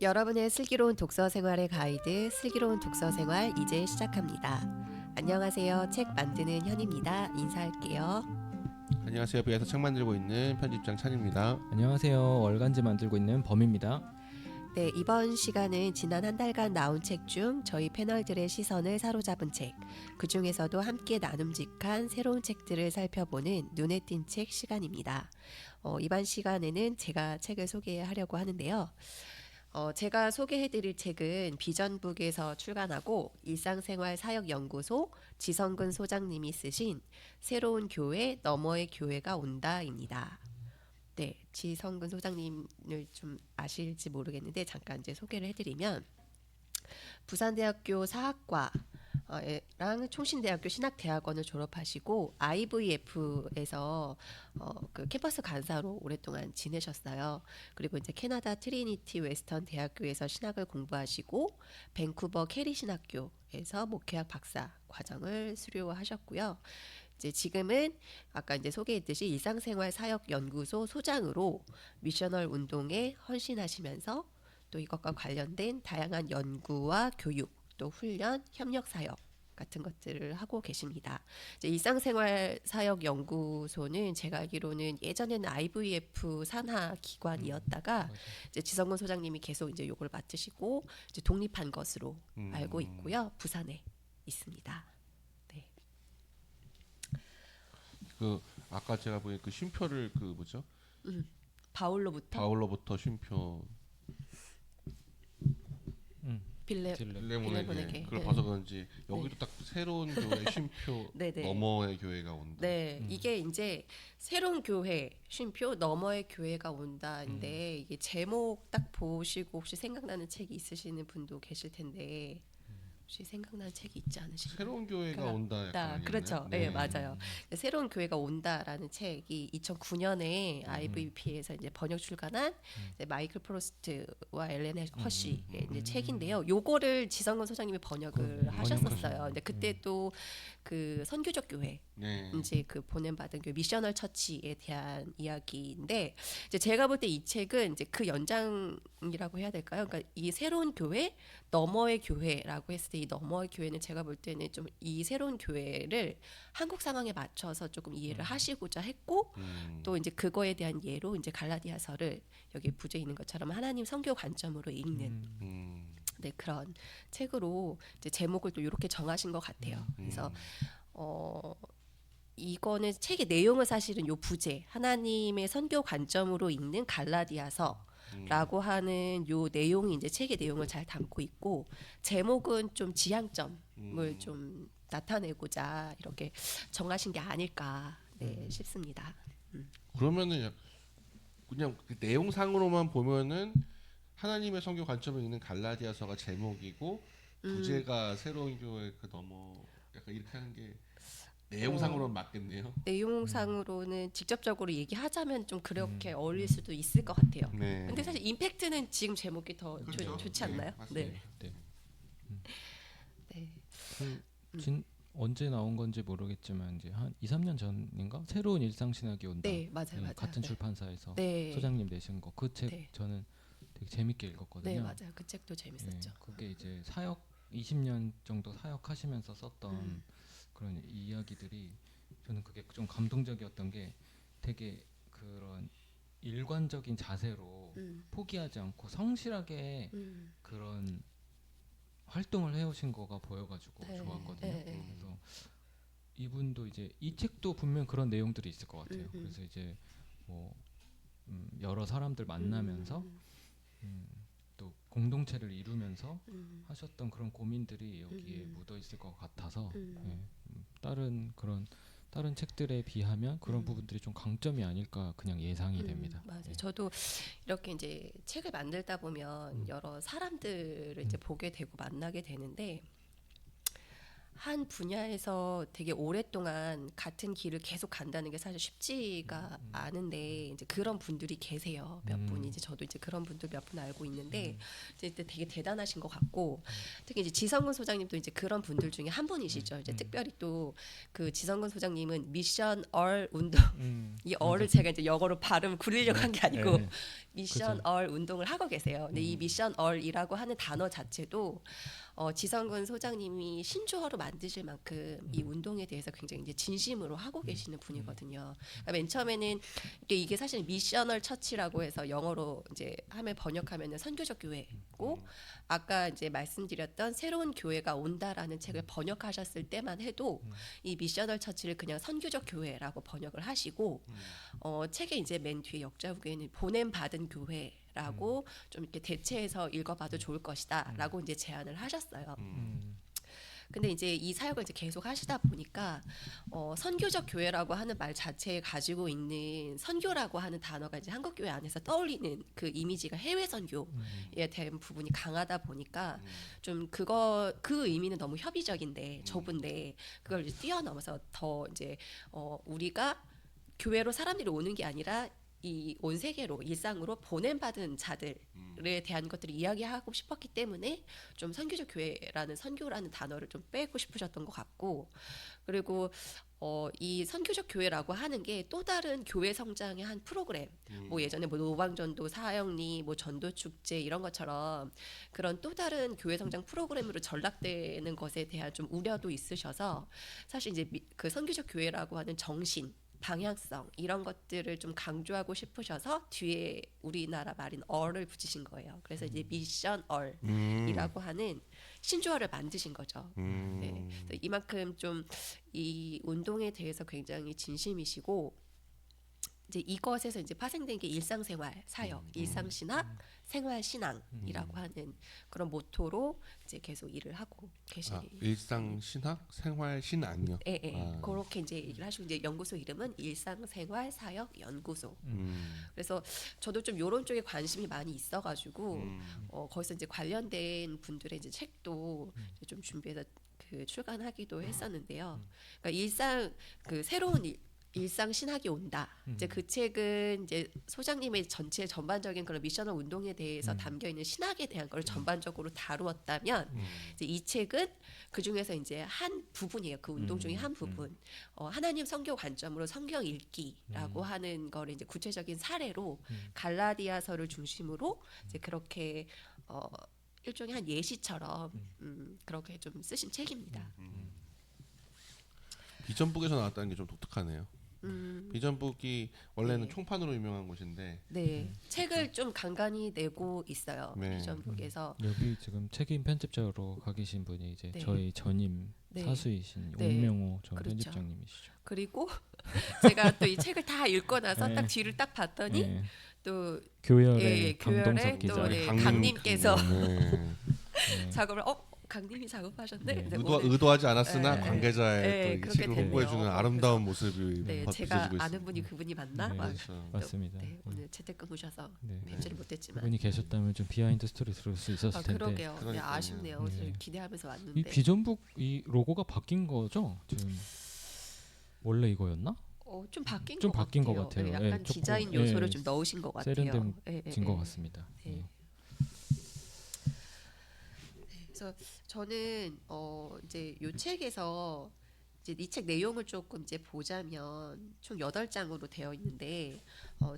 여러분의 슬기로운 독서 생활의 가이드 슬기로운 독서 생활 이제 시작합니다. 안녕하세요. 책 만드는 현입니다. 인사할게요. 안녕하세요. 배에서 책 만들고 있는 편집장 찬입니다. 안녕하세요. 월간지 만들고 있는 범입니다. 네, 이번 시간은 지난 한 달간 나온 책 중 저희 패널들의 시선을 사로잡은 책, 그 중에서도 함께 나눔직한 새로운 책들을 살펴보는 눈에 띈 책 시간입니다. 이번 시간에는 제가 책을 소개하려고 하는데요. 제가 소개해드릴 책은 비전북에서 출간하고 일상생활 사역연구소 지성근 소장님이 쓰신 새로운 교회 너머의 교회가 온다입니다. 네, 지성근 소장님을 좀 아실지 모르겠는데 잠깐 이제 소개를 해드리면 부산대학교 사학과 랑 총신대학교 신학대학원을 졸업하시고 IVF에서 그 캠퍼스 간사로 오랫동안 지내셨어요. 그리고 이제 캐나다 트리니티 웨스턴 대학교에서 신학을 공부하시고 밴쿠버 캐리 신학교에서 목회학 박사 과정을 수료하셨고요. 이제 지금은 아까 이제 소개했듯이 일상생활 사역 연구소 소장으로 미셔널 운동에 헌신하시면서 또 이것과 관련된 다양한 연구와 교육 또 훈련, 협력 사역 같은 것들을 하고 계십니다. 이제 일상생활 사역 연구소는 제가 알기로는 예전에는 IVF 산하 기관이었다가 이제 지성근 소장님이 계속 이제 요걸 맡으시고 이제 독립한 것으로 알고 있고요. 부산에 있습니다. 네. 그 아까 제가 보니 그 쉼표를 그 뭐죠? 바울로부터 쉼표 빌레몬에게 그걸 봐서 그런지 여기도 딱 새로운 교회 쉼표 너머의 교회가 온다. 네, 이게 이제 새로운 교회 쉼표 너머의 교회가 온다인데 이게 제목 딱 보시고 혹시 생각나는 책이 있으시는 분도 계실 텐데 혹시 생각나는 책이 있지 않으신가요? 새로운 교회가 온다. 약간 그렇죠. 네, 맞아요. 새로운 교회가 온다라는 책이 2009년에 IVP에서 이제 번역 출간한 이제 마이클 프로스트와 엘렌 허쉬의 이제 책인데요. 요거를 지성근 소장님이 번역을 하셨었어요. 근데 그때 또 그 선교적 교회 이제 그 보냄받은 교회 미셔널 처치에 대한 이야기인데 이제 제가 볼 때 이 책은 이제 그 연장이라고 해야 될까요? 그러니까 이 새로운 교회 너머의 교회라고 했을 때 이 너머의 교회는 제가 볼 때는 좀 이 새로운 교회를 한국 상황에 맞춰서 조금 이해를 하시고자 했고 또 이제 그거에 대한 예로 이제 갈라디아서를 여기 부제에 있는 것처럼 하나님 선교 관점으로 읽는 네, 그런 책으로 이제 제목을 또 이렇게 정하신 것 같아요. 그래서 이거는 책의 내용은 사실은 요 부제 하나님의 선교 관점으로 읽는 갈라디아서라고 하는 요 내용이 이제 책의 내용을 잘 담고 있고 제목은 좀 지향점을 좀 나타내고자 이렇게 정하신 게 아닐까 싶습니다. 그러면은 그냥 그 내용상으로만 보면은 하나님의 선교 관점을 읽는 갈라디아서가 제목이고 부제가 새로운 교회 그 너머 약간 이렇게 하는 게 내용상으로는 맞겠네요. 내용상으로는 직접적으로 얘기하자면 좀 그렇게 어울릴 수도 있을 것 같아요. 네. 근데 사실 임팩트는 지금 제목이 더 그렇죠. 좋지 않나요? 네. 언제 나온 건지 모르겠지만 이제 한 2, 3년 전인가 새로운 일상신학이 온다. 네, 맞아요. 같은 출판사에서 네. 소장님 내신 거 그 책 저는 되게 재밌게 읽었거든요. 네, 맞아요. 그 책도 재밌었죠. 그게 이제 사역 20년 정도 사역하시면서 썼던 그런 이야기들이 저는 그게 좀 감동적이었던 게 되게 그런 일관적인 자세로 포기하지 않고 성실하게 그런 활동을 해오신 거가 보여가지고 좋았거든요. 그래서 이분도 이제 이 책도 분명 그런 내용들이 있을 것 같아요. 그래서 이제 뭐 여러 사람들 만나면서 또 공동체를 이루면서 하셨던 그런 고민들이 여기에 묻어 있을 것 같아서 다른 책들에 비하면 그런 부분들이 좀 강점이 아닐까 그냥 예상이 됩니다. 맞아요. 저도 이렇게 이제 책을 만들다 보면 여러 사람들을 이제 보게 되고 만나게 되는데 한 분야에서 되게 오랫동안 같은 길을 계속 간다는 게 사실 쉽지가 않은데 이제 그런 분들이 계세요. 몇 분이 이제 저도 이제 그런 분들 몇 분 알고 있는데 이제 되게 대단하신 것 같고 특히 이제 지성근 소장님도 이제 그런 분들 중에 한 분이시죠. 이제 특별히 또 그 지성근 소장님은 미션 얼 운동 이 얼을 제가 이제 영어로 발음 굴리려고 한 게 아니고 네. 미션 그죠. 얼 운동을 하고 계세요. 근데 이 미션 얼이라고 하는 단어 자체도 지성근 소장님이 신조어로 만드실 만큼 이 운동에 대해서 굉장히 이제 진심으로 하고 계시는 분이거든요. 그러니까 맨 처음에는 이게 사실 미셔널 처치라고 해서 영어로 이제 하면 번역하면은 선교적 교회고 아까 이제 말씀드렸던 새로운 교회가 온다라는 책을 번역하셨을 때만 해도 이 미셔널 처치를 그냥 선교적 교회라고 번역을 하시고 책에 이제 맨 뒤에 역자후기에는 보냄 받은 교회라고 좀 이렇게 대체해서 읽어봐도 좋을 것이다라고 이제 제안을 하셨어요. 근데 이제 이 사역을 이제 계속 하시다 보니까 선교적 교회라고 하는 말 자체에 가지고 있는 선교라고 하는 단어가 이제 한국 교회 안에서 떠올리는 그 이미지가 해외 선교에 대한 부분이 강하다 보니까 좀 그 의미는 너무 협의적인데 좁은데 그걸 이제 뛰어넘어서 더 이제 우리가 교회로 사람들이 오는 게 아니라 이 온 세계로 일상으로 보냄받은 자들에 대한 것들을 이야기하고 싶었기 때문에 좀 선교적 교회라는 선교라는 단어를 좀 빼고 싶으셨던 것 같고 그리고 이 선교적 교회라고 하는 게 또 다른 교회 성장의 한 프로그램 뭐 예전에 뭐 노방전도 사역리 뭐 전도 축제 이런 것처럼 그런 또 다른 교회 성장 프로그램으로 전락되는 것에 대한 좀 우려도 있으셔서 사실 이제 그 선교적 교회라고 하는 정신 방향성 이런 것들을 좀 강조하고 싶으셔서 뒤에 우리나라 말인 얼을 붙이신 거예요. 그래서 이제 미션 얼이라고 하는 신조어를 만드신 거죠. 네. 그래서 이만큼 좀 이 운동에 대해서 굉장히 진심이시고 이제 이것에서 이제 파생된 게 일상생활 사역, 일상신학, 생활신앙이라고 하는 그런 모토로 이제 계속 일을 하고 계시. 일상 신학, 생활 신앙이요. 예, 예. 그렇게 이제 일을 하시고 이제 연구소 이름은 일상생활 사역 연구소. 그래서 저도 좀 이런 쪽에 관심이 많이 있어가지고 거기서 이제 관련된 분들의 이제 책도 이제 좀 준비해서 그 출간하기도 했었는데요. 그러니까 일상 그 새로운 일상 신학이 온다. 이제 그 책은 이제 소장님의 전체 전반적인 그런 미셔널 운동에 대해서 담겨 있는 신학에 대한 걸 전반적으로 다루었다면 이제 이 책은 그 중에서 이제 한 부분이에요. 그 운동 중에 한 부분. 하나님 성교 관점으로 성경 읽기라고 하는 거를 이제 구체적인 사례로 갈라디아서를 중심으로 이제 그렇게 일종의 한 예시처럼 그렇게 좀 쓰신 책입니다. 비전북에서 나왔다는 게 좀 독특하네요. 비전북이 원래는 총판으로 유명한 곳인데 네, 책을 좀 간간히 내고 있어요. 네. 비전북에서. 여기 지금 책임 편집자로 가 계신 분이 이제 네. 저희 전임 네. 사수이신 네. 옥명호 전 그렇죠. 편집장님이시죠. 그리고 제가 또 이 책을 다 읽고 나서 네. 딱 뒤를 딱 봤더니 네. 또 교열의 교열의 강동석 또 기자. 네, 강님께서 네. 작업을 강님이 작업하셨네. 네. 네, 오늘 의도하지 않았으나 네. 관계자의 네, 또 이 그렇게 책을 됐네요. 홍보해주는 아름다운 모습이 네, 막 제가 비춰지고 아는 있습니다. 분이 그분이 맞나? 네. 막 그렇죠. 맞습니다. 네, 오늘 재택근무셔서 네. 뵙지를 못했지만. 그분이 계셨다면 좀 비하인드 스토리 들을 수 있었을 텐데. 그러게요. 네, 그러니까요. 아쉽네요. 네. 저희 기대하면서 이 왔는데. 비전북 이 로고가 바뀐 거죠? 지금 원래 이거였나? 좀 바뀐 좀 것 바뀐 것 같아요. 같아요. 네, 약간 예, 조금, 디자인 요소를 예, 좀 넣으신 것 같아요. 세련된 것 같습니다. 네. 예. 그래서 저는 이제 요 책에서 이제 이 책 내용을 조금 이제 보자면 총 8장으로 되어 있는데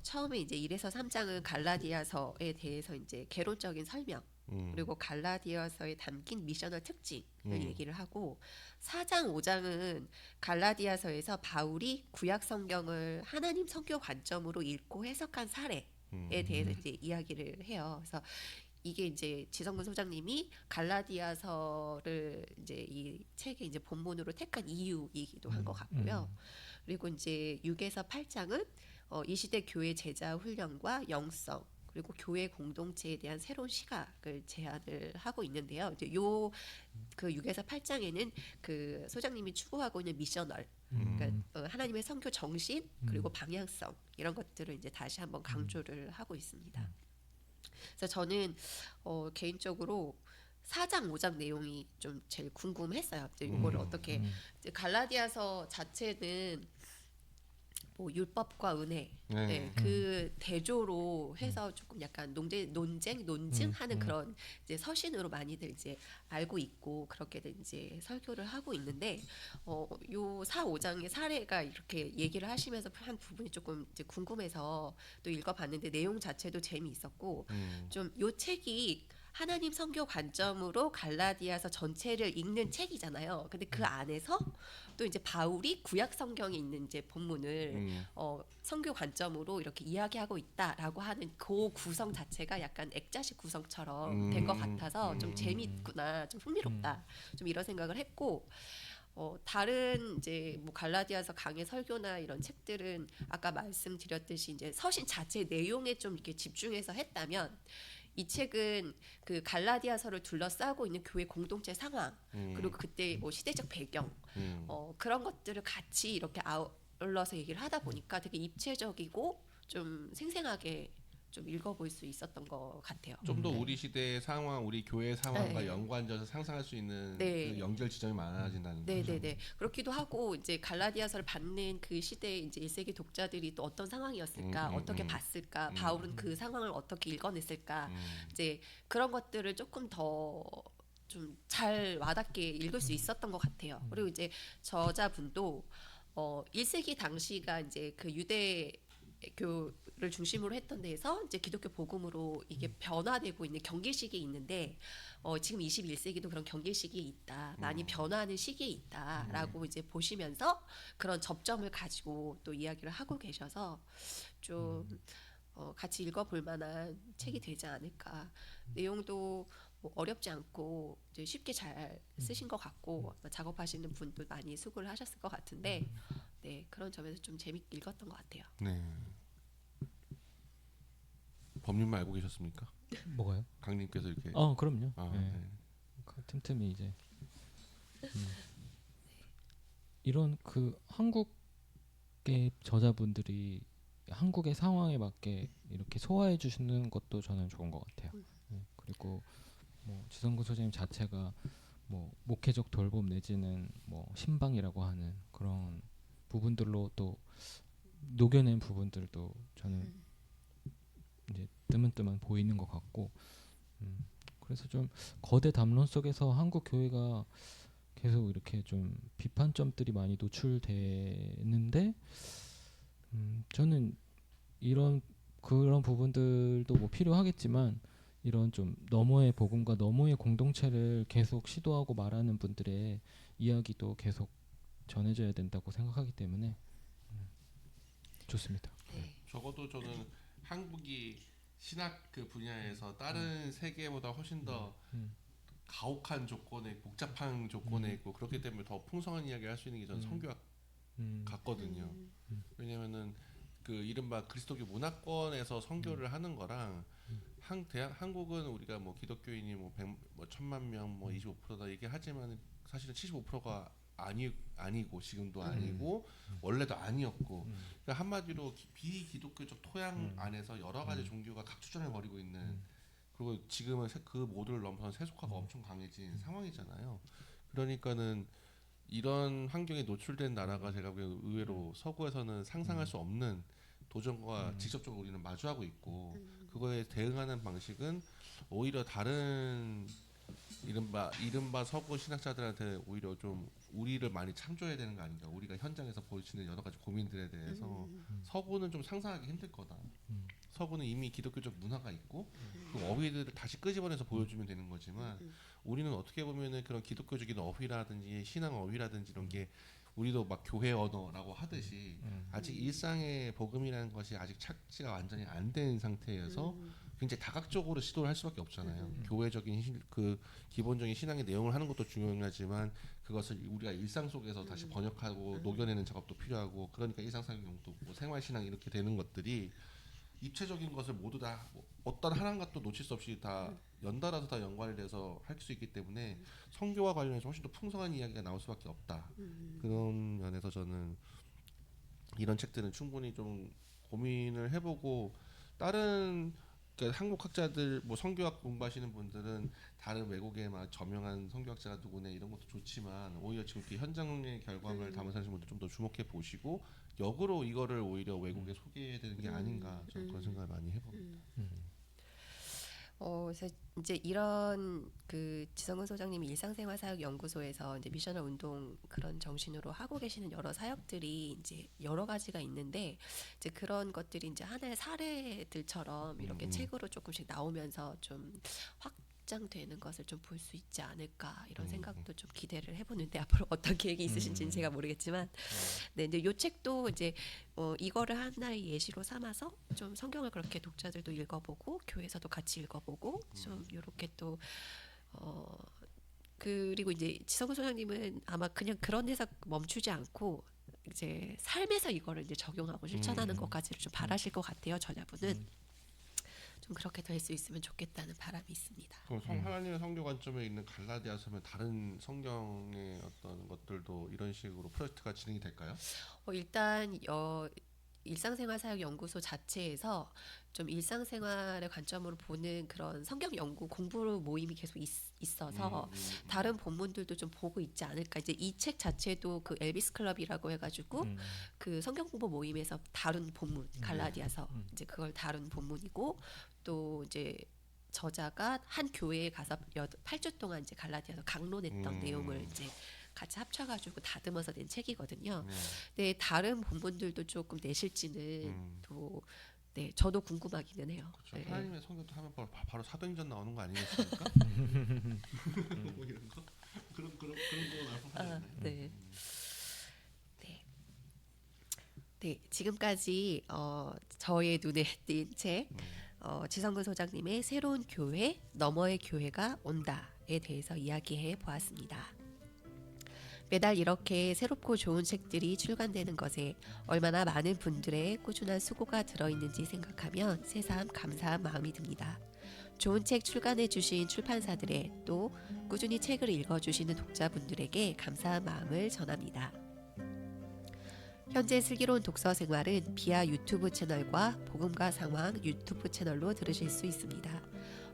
처음에 이제 1에서 3장은 갈라디아서에 대해서 이제 개론적인 설명 그리고 갈라디아서에 담긴 미셔널 특징을 얘기를 하고 4장, 5장은 갈라디아서에서 바울이 구약 성경을 하나님 성교 관점으로 읽고 해석한 사례에 대해서 이제 이야기를 해요. 그래서 이게 이제 지성근 소장님이 갈라디아서를 이제 이 책의 이제 본문으로 택한 이유이기도 한 것 같고요. 그리고 이제 6에서 8장은 이 시대 교회 제자 훈련과 영성 그리고 교회 공동체에 대한 새로운 시각을 제안을 하고 있는데요. 이제 그 6에서 8장에는 그 소장님이 추구하고 있는 미셔널, 그러니까 하나님의 선교 정신 그리고 방향성 이런 것들을 이제 다시 한번 강조를 하고 있습니다. 그래서 저는 개인적으로 4장 5장 내용이 좀 제일 궁금했어요. 이제 이거를 어떻게 이제 갈라디아서 자체는 뭐 율법과 은혜, 네, 그 대조로 해서 조금 약간 논증하는 그런 이제 서신으로 많이들 이제 알고 있고 그렇게 이제 설교를 하고 있는데 요 4, 5장의 사례가 이렇게 얘기를 하시면서 한 부분이 조금 이제 궁금해서 또 읽어봤는데 내용 자체도 재미있었고 좀 요 책이 하나님 성교 관점으로 갈라디아서 전체를 읽는 책이잖아요. 근데 그 안에서 또 이제 바울이 구약 성경에 있는 이제 본문을 성교 관점으로 이렇게 이야기하고 있다라고 하는 그 구성 자체가 약간 액자식 구성처럼 된 것 같아서 좀 재밌구나, 좀 흥미롭다, 좀 이런 생각을 했고. 다른 이제 뭐 갈라디아서 강해 설교나 이런 책들은 아까 말씀드렸듯이 이제 서신 자체 내용에 좀 이렇게 집중해서 했다면 이 책은 그 갈라디아서를 둘러싸고 있는 교회 공동체 상황 그리고 그때 뭐 시대적 배경 그런 것들을 같이 이렇게 아울러서 얘기를 하다 보니까 되게 입체적이고 좀 생생하게 좀 읽어볼 수 있었던 것 같아요. 좀 더 네. 우리 시대의 상황, 우리 교회 상황과 네. 연관져서 상상할 수 있는 네. 그 연결 지점이 많아진다는 거죠. 네네네. 그렇기도 하고 이제 갈라디아서를 받는 그 시대의 이제 1세기 독자들이 또 어떤 상황이었을까, 어떻게 봤을까, 바울은 그 상황을 어떻게 읽어냈을까, 이제 그런 것들을 조금 더 좀 잘 와닿게 읽을 수 있었던 것 같아요. 그리고 이제 저자분도 1세기 당시가 이제 그 유대교를 중심으로 했던 데에서 이제 기독교 복음으로 이게 변화되고 있는 경계시기에 있는데 지금 21세기도 그런 경계시기에 있다. 많이 변화하는 시기에 있다라고 이제 보시면서 그런 접점을 가지고 또 이야기를 하고 계셔서 좀 같이 읽어볼 만한 책이 되지 않을까. 내용도 뭐 어렵지 않고 이제 쉽게 잘 쓰신 것 같고 아마 작업하시는 분도 많이 수고를 하셨을 것 같은데 네, 그런 점에서 좀 재밌게 읽었던 것 같아요. 네. 법님만 알고 계셨습니까? 뭐가요? 강님께서 이렇게 그럼요. 네. 네. 그 틈틈이 이제 이런 그 한국의 저자분들이 한국의 상황에 맞게 이렇게 소화해 주시는 것도 저는 좋은 것 같아요. 네. 그리고 뭐 지성근 소장님 자체가 뭐 목회적 돌봄 내지는 뭐 신방이라고 하는 그런 부분들로 또 녹여낸 부분들도 저는 이제 뜨문뜨문 보이는 것 같고 그래서 좀 거대 담론 속에서 한국 교회가 계속 이렇게 좀 비판점들이 많이 노출되는데 저는 이런 그런 부분들도 뭐 필요하겠지만 이런 좀 너머의 복음과 너머의 공동체를 계속 시도하고 말하는 분들의 이야기도 계속 전해져야 된다고 생각하기 때문에 좋습니다. 적어도 저는 한국이 신학 그 분야에서 다른 세계보다 훨씬 더 가혹한 조건에 복잡한 조건에 있고 그렇기 때문에 더 풍성한 이야기를 할 수 있는 게 저는 선교학 같거든요. 왜냐면은 그 이른바 그리스도교 문화권에서 선교를 하는 거랑 한국은 우리가 뭐 기독교인이 뭐 1000만 명 뭐 25%다 얘기하지만 사실은 75%가 아니고 지금도 아니고 원래도 아니었고 그러니까 한마디로 비기독교적 토양 안에서 여러 가지 종교가 각주전을 벌이고 있는 그리고 지금은 그 모두를 넘어선 세속화가 엄청 강해진 상황이잖아요. 그러니까는 이런 환경에 노출된 나라가 제가 보기엔 의외로 서구에서는 상상할 수 없는 도전과 직접적으로 우리는 마주하고 있고 그거에 대응하는 방식은 오히려 다른 이른바 서구 신학자들한테 오히려 좀 우리를 많이 참조해야 되는 거 아닌가. 우리가 현장에서 보이시는 여러 가지 고민들에 대해서 서구는 좀 상상하기 힘들 거다. 서구는 이미 기독교적 문화가 있고 그 어휘들을 다시 끄집어내서 보여주면 되는 거지만 우리는 어떻게 보면은 그런 기독교적인 어휘라든지 신앙 어휘라든지 이런 게 우리도 막 교회 언어라고 하듯이 아직 일상의 복음이라는 것이 아직 착지가 완전히 안 된 상태에서 굉장히 다각적으로 시도를 할 수밖에 없잖아요. 교회적인 그 기본적인 신앙의 내용을 하는 것도 중요하지만 그것을 우리가 일상 속에서 다시 번역하고 녹여내는 작업도 필요하고 그러니까 일상상용도 뭐 생활신앙 이렇게 되는 것들이 입체적인 것을 모두 다 어떤 하나인 것도 놓칠 수 없이 다 연달아서 다 연관이 돼서 할 수 있기 때문에 성교와 관련해서 훨씬 더 풍성한 이야기가 나올 수밖에 없다. 그런 면에서 저는 이런 책들은 충분히 좀 고민을 해보고 다른 그러니까 한국 학자들 뭐 성교학 공부하시는 분들은 다른 외국의 막 저명한 성교학자가 누구네 이런 것도 좋지만 오히려 지금 이렇게 현장의 결과물 담으시는 분들 좀 더 주목해 보시고 역으로 이거를 오히려 외국에 소개해야 되는 게 아닌가 저는 그런 생각을 많이 해봅니다. 그래서 이제 이런 그 지성근 소장님이 일상생활 사역 연구소에서 이제 미셔널 운동 그런 정신으로 하고 계시는 여러 사역들이 이제 여러 가지가 있는데 이제 그런 것들이 이제 하나의 사례들처럼 이렇게 책으로 조금씩 나오면서 좀 확장되는 것을 좀 볼 수 있지 않을까 이런 생각도 좀 기대를 해보는데 앞으로 어떤 계획이 있으신지는 제가 모르겠지만 네, 근데 요 책도 이제 이거를 하나의 예시로 삼아서 좀 성경을 그렇게 독자들도 읽어보고 교회에서도 같이 읽어보고 좀 이렇게 또 그리고 이제 지성근 소장님은 아마 그냥 그런 데서 멈추지 않고 이제 삶에서 이거를 이제 적용하고 실천하는 것까지를 좀 바라실 것 같아요. 저자분은 좀 그렇게 될 수 있으면 좋겠다는 바람이 있습니다. 그럼 하나님의 성교 관점에 있는 갈라디아서면 다른 성경의 어떤 것들도 이런 식으로 프로젝트가 진행이 될까요? 일단 일상생활 사역 연구소 자체에서 좀 일상생활의 관점으로 보는 그런 성경 연구 공부 모임이 계속 있어서 다른 본문들도 좀 보고 있지 않을까. 이제 이 책 자체도 그 엘비스 클럽이라고 해가지고 그 성경 공부 모임에서 다룬 본문 갈라디아서 이제 그걸 다룬 본문이고 또 이제 저자가 한 교회에 가서 8주 동안 이제 갈라디아서 강론했던 내용을 이제 같이 합쳐가지고 다듬어서 낸 책이거든요. 네, 다른 본문들도 조금 내실지는 또 네, 저도 궁금하기는 해요. 그렇죠. 네. 하나님의 성경도 하면 바로 사도행전 나오는 거 아니겠습니까? 뭐 이런 거 그런 거 나올 법하잖아요. 네. 네. 네, 지금까지 저의 눈에 띈 책 지성근 소장님의 새로운 교회 너머의 교회가 온다에 대해서 이야기해 보았습니다. 매달 이렇게 새롭고 좋은 책들이 출간되는 것에 얼마나 많은 분들의 꾸준한 수고가 들어있는지 생각하면 새삼 감사한 마음이 듭니다. 좋은 책 출간해 주신 출판사들의 또 꾸준히 책을 읽어주시는 독자분들에게 감사한 마음을 전합니다. 현재 슬기로운 독서 생활은 비아 유튜브 채널과 복음과 상황 유튜브 채널로 들으실 수 있습니다.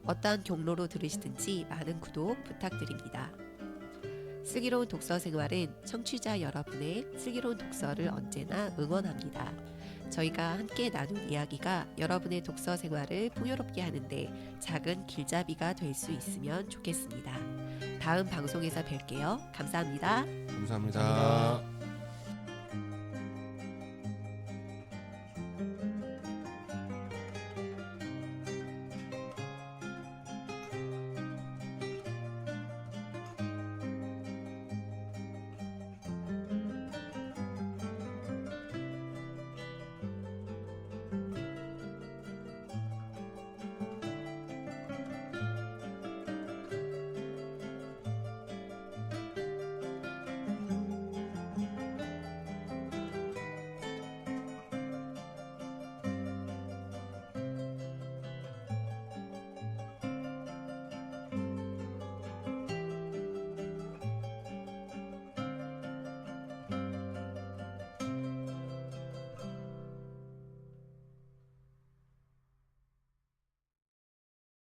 어떠한 경로로 들으시든지 많은 구독 부탁드립니다. 슬기로운 독서 생활은 청취자 여러분의 슬기로운 독서를 언제나 응원합니다. 저희가 함께 나눈 이야기가 여러분의 독서 생활을 풍요롭게 하는데 작은 길잡이가 될 수 있으면 좋겠습니다. 다음 방송에서 뵐게요. 감사합니다. 감사합니다.